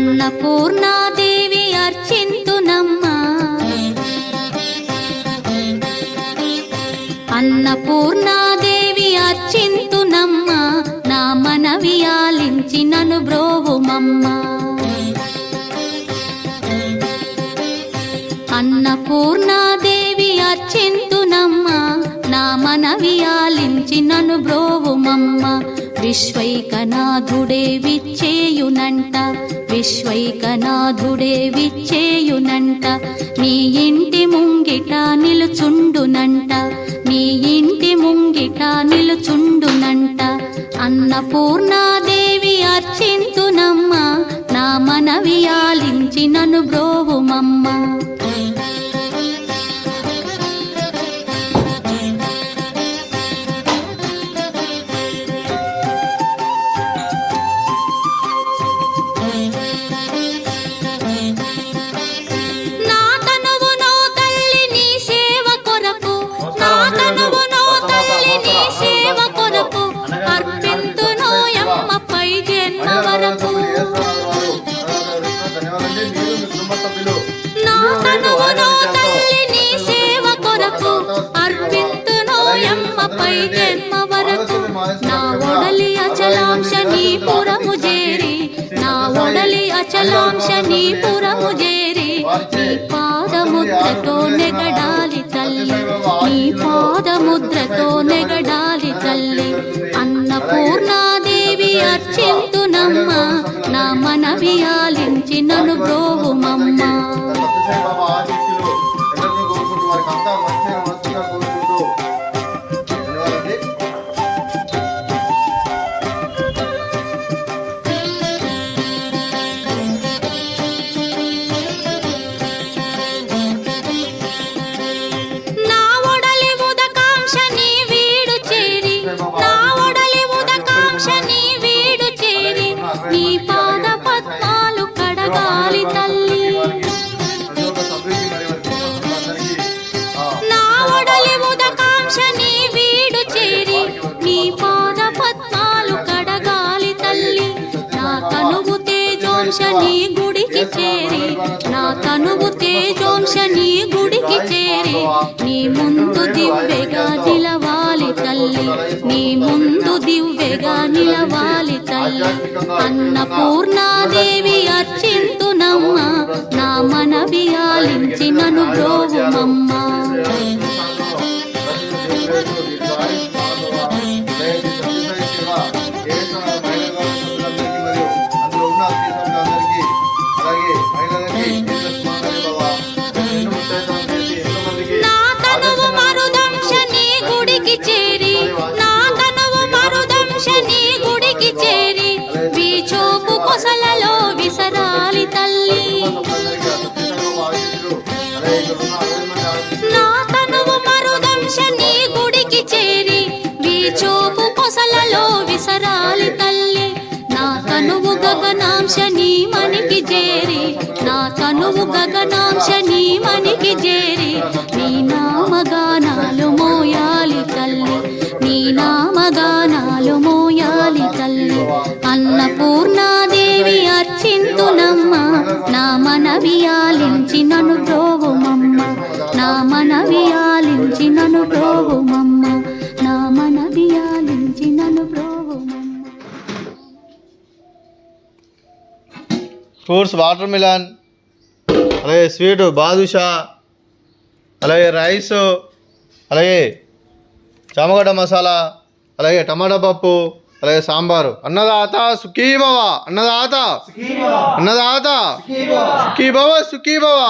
అన్నపూర్ణాదేవి అర్చింతునమ్మా అన్నపూర్ణాదేవి అర్చింతునమ్మా నా మనవి ఆలించి నన్ను బ్రోవుమమ్మా అన్నపూర్ణాదేవి అర్చింతునమ్మా నా మనవి ఆలించి నన్ను బ్రోవుమమ్మా విశ్వైకనాథుడే విచ్చేయునంట విశ్వైకనాథుడే విచ్చేయునంట నీ ఇంటి ముంగిట నిలుచుండునంట నీ ఇంటి ముంగిట నిలుచుండునంట అన్నపూర్ణాదేవి అర్చింతునమ్మా నా మనవి ఆలించి నన్ను బ్రోవుమమ్మా నా ఒడలి అచలాంశ నీ పురము చేరి నా ఒడలి అచలాంశ నీ పురము చేరి నీ పాదముద్రతో నెగడాలి తల్లి నీ పాదముద్రతో నెగడాలి తల్లి అన్నపూర్ణాదేవి అర్చింతునమ్మా నా మనవి ఆలించి నన్ను బ్రోవుమమ్మా నీ గుడికి చేరి నా తనువు తేజోంశ నీ గుడికి చేరి నీ ముందు దివ్వెగా నిలవాలి తల్లి నీ ముందు దివ్వెగా నిలవాలి తల్లి అన్నపూర్ణాదేవి అర్చింతునమ్మా నా మనవి ఆలించి నన్ను బ్రోవుమమ్మా విసరాలి తల్లి నా తనువు మరుదంశ నీ గుడికి చేరి వీచోపు కొసలలో విసరాలి తల్లి నా తనువు గగనాంశ నీ మనికి చేరి నా తనువు గగనాంశ నీ మనికి చేరి నీ నామగానాలు మోయాలి తల్లి నీ నామగానాలు మోయాలి తల్లి అన్నపూర్ణాదేవి అర్చింతునమ్మా నా మనవి ఆలించి నన్ను బ్రోవుమమ్మా నా మనవి ఆలించి నన్ను బ్రోవుమమ్మా నా మనవి ఆలించి నన్ను బ్రోవుమమ్మా ఫ్రూట్స్ వాటర్ మిలన్ అలాగే స్వీటు బాదుషా అలాగే రైస్ అలాగే చామగడ్డ మసాలా అలాగే టమాటా పప్పు అలాగే సాంబారు అన్నదాత సుఖీ భవ అన్నదాత అన్నదాత సుఖీ భవ సుఖీ భవ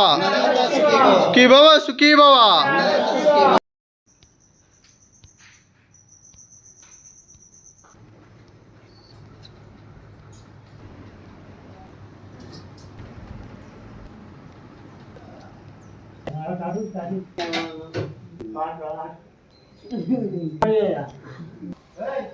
సుఖీ భవ సుఖీ భవ Hey!